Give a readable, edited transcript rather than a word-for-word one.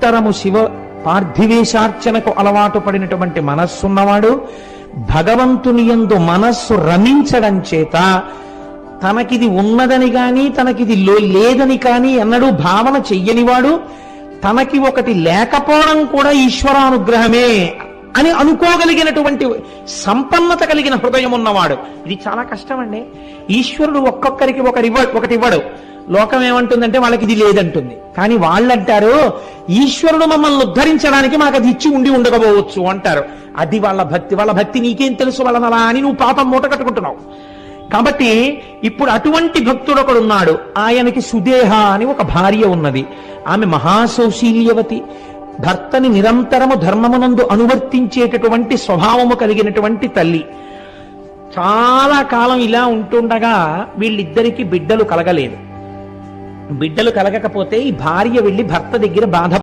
తరము శివ పార్థివేశార్చనకు అలవాటు పడినటువంటి మనస్సున్నవాడు భగవంతుని యందు మనస్సు రమించడం చేత తనకిది ఉన్నదని కాని తనకిది లేదని కాని అన్నడు భావన చెయ్యనివాడు, తనకి ఒకటి లేకపోవడం కూడా ఈశ్వరానుగ్రహమే అని అనుకోగలిగినటువంటి సంపన్నత కలిగిన హృదయం ఉన్నవాడు. ఇది చాలా కష్టం అండి. ఈశ్వరుడు ఒక్కొక్కరికి ఒకటి ఇవ్వడు. లోకం ఏమంటుందంటే వాళ్ళకి ఇది లేదంటుంది. కానీ వాళ్ళంటారు ఈశ్వరుడు మమ్మల్ని ఉద్ధరించడానికి మాకు అది ఇచ్చి ఉండకపోవచ్చు అంటారు. అది వాళ్ళ భక్తి నీకేం తెలుసు వాళ్ళనలా అని నువ్వు పాపం మూట కట్టుకుంటున్నావు. కాబట్టి ఇప్పుడు అటువంటి భక్తుడు ఒకడున్నాడు. ఆయనకి సుదేహ అని ఒక భార్య ఉన్నది. ఆమె మహాసౌశీల్యవతి, భర్తని నిరంతరము ధర్మమునందు అనువర్తించేటటువంటి స్వభావము కలిగినటువంటి తల్లి. చాలా కాలం ఇలా ఉంటుండగా వీళ్ళిద్దరికీ బిడ్డలు కలగలేదు. బిడ్డలు కలగకపోతే ఈ భార్య వెళ్ళి భర్త దగ్గర బాధ